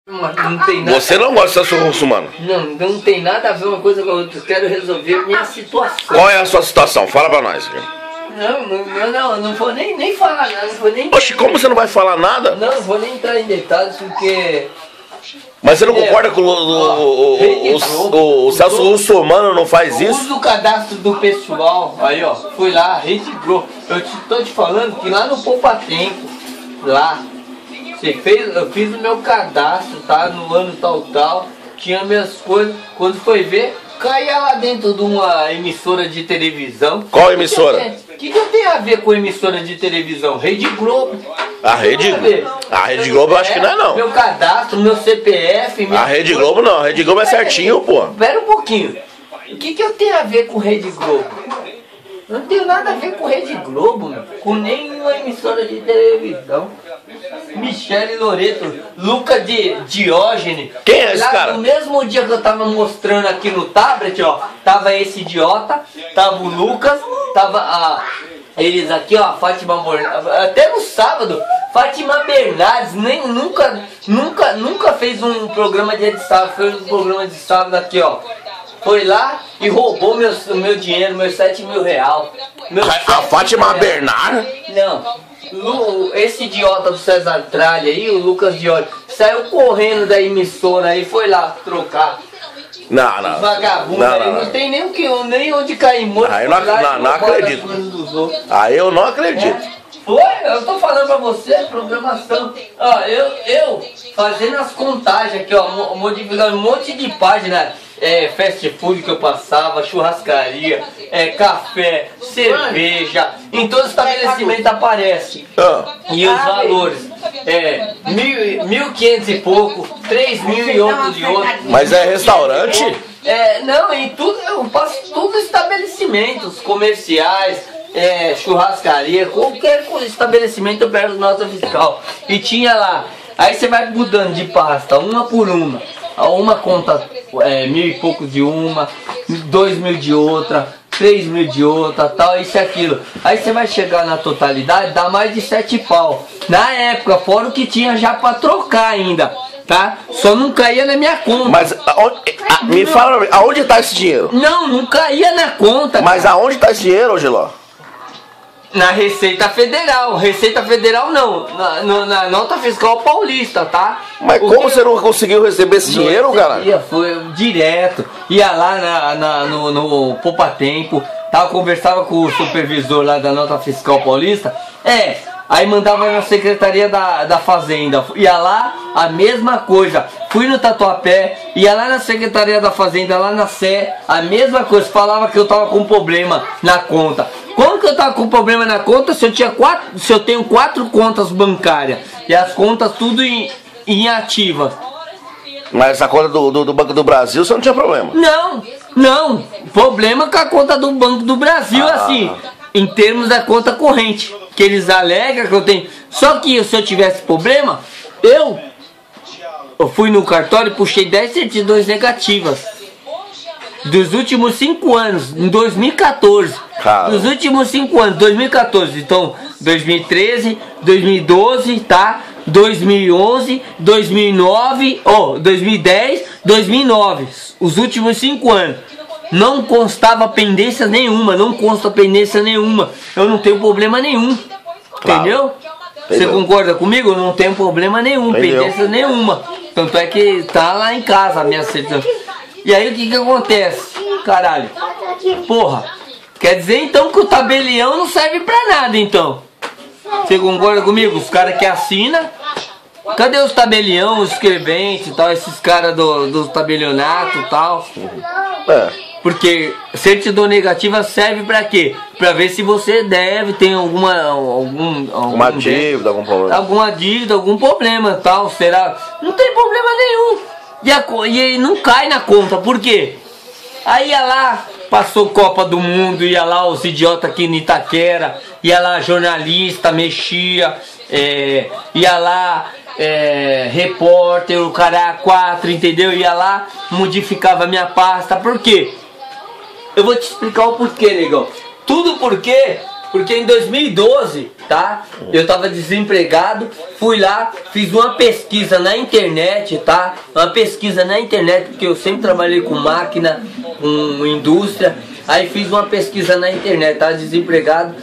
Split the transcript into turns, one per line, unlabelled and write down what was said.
Não tem nada.
Você não gosta de Celso Russomano?
Não tem nada a ver uma coisa com a outra. Eu quero resolver minha situação.
Qual é a sua situação? Fala pra nós.
Não vou nem falar nada. Não vou nem...
Oxe, como você não vai falar nada?
Não vou nem entrar em detalhes porque...
Mas você não concorda com o Celso Russomano não faz isso?
Usa o cadastro do pessoal. Aí, ó, fui lá, Rede Globo. Tô te falando que lá no Poupa Tempo, lá, eu fiz o meu cadastro, tá? No ano tal, tinha minhas coisas. Quando foi ver, caía lá dentro de uma emissora de televisão.
Qual emissora?
O que eu tenho a ver com emissora de televisão? Rede Globo.
A Rede Globo eu acho que não é não.
Meu cadastro, meu CPF...
A Rede Globo não, a Rede Globo é certinho, pô.
Espera um pouquinho. O que eu tenho a ver com Rede Globo? Não tenho nada a ver com Rede Globo, meu. Com nenhuma emissora de televisão. Michele Loreto, Lucas Diógenes.
Quem é esse cara?
No mesmo dia que eu tava mostrando aqui no tablet, ó, tava esse idiota, tava o Lucas, tava eles aqui, ó, Fátima Bernardes, até no sábado, Fátima Bernardes, nunca fez um programa de sábado, fez um programa de sábado aqui, ó. Foi lá e roubou meu dinheiro, meus 7 mil reais.
A Fátima Bernardes?
Não, esse idiota do César Tralha aí, o Lucas Diógenes, saiu correndo da emissora aí, foi lá trocar.
Não.
Vagabundo aí, não tem nem onde cair morto.
Aí eu não acredito. Aí eu não acredito.
Foi, eu tô falando pra você, programação. Ó, eu fazendo as contagens aqui, ó, modificando um monte de página, fast food que eu passava, churrascaria, café, cerveja, em todo estabelecimento aparece. E os valores, 1.500 e pouco, 3.000 e outros de outros.
Mas é restaurante?
Não, em tudo, eu passo tudo estabelecimentos comerciais, churrascaria, qualquer estabelecimento eu pego nota fiscal. E tinha lá, aí você vai mudando de pasta, uma por uma. Uma conta 1.000 e pouco de uma, 2.000 de outra, 3.000 de outra, tal, isso e aquilo. Aí você vai chegar na totalidade, dá mais de 7 pau. Na época, fora o que tinha já pra trocar ainda, tá? Só não caía na minha conta.
Mas me fala, aonde tá esse dinheiro?
Não caía na conta.
Mas
cara.
Aonde tá esse dinheiro, Giló?
Na Receita Federal. Receita Federal não, na nota fiscal paulista, tá?
Mas como você não conseguiu receber esse dinheiro, cara?
Foi direto. Ia lá no Poupa Tempo, conversava com o supervisor lá da nota fiscal paulista. Aí mandava na Secretaria da Fazenda. Ia lá, a mesma coisa. Fui no Tatuapé, ia lá na Secretaria da Fazenda, lá na Sé, a mesma coisa. Falava que eu tava com problema na conta. Como que eu tava com problema na conta se eu tenho 4 contas bancárias? E as contas tudo em ativas.
Mas essa conta do Banco do Brasil você não tinha problema?
Não. Problema com a conta do Banco do Brasil, assim, em termos da conta corrente. Que eles alegam que eu tenho. Só que se eu tivesse problema, eu fui no cartório e puxei 10 certidões negativas. Dos últimos 5 anos, em 2014.
Cara.
Dos últimos 5 anos, 2014. Então, 2013, 2012, tá? 2011, 2009, 2010, 2009. Os últimos 5 anos. Não constava pendência nenhuma, não consta pendência nenhuma. Eu não tenho problema nenhum.
Claro.
Entendeu? Você concorda comigo? Eu não tenho problema nenhum, pendência nenhuma. Tanto é que tá lá em casa a minha certidão. E aí o que acontece? Caralho. Porra. Quer dizer então que o tabelião não serve pra nada então. Você concorda comigo? Os caras que assinam. Cadê os tabelião, os escreventes e tal, esses caras do tabelionato e tal? Porque certidão negativa serve pra quê? Pra ver se você tem alguma
dívida, algum problema.
Alguma dívida, algum problema tal, será? Não tem problema nenhum. E ele não cai na conta, por quê? Aí ia lá, passou Copa do Mundo, ia lá os idiotas aqui em Itaquera, ia lá jornalista, mexia, ia lá repórter, o cara 4, entendeu? Ia lá, modificava minha pasta, por quê? Eu vou te explicar o porquê, negão. Tudo porque Porque em 2012, tá? Eu tava desempregado, fui lá, fiz uma pesquisa na internet, tá? Uma pesquisa na internet, porque eu sempre trabalhei com máquina, com indústria. Aí fiz uma pesquisa na internet, tá? Desempregado.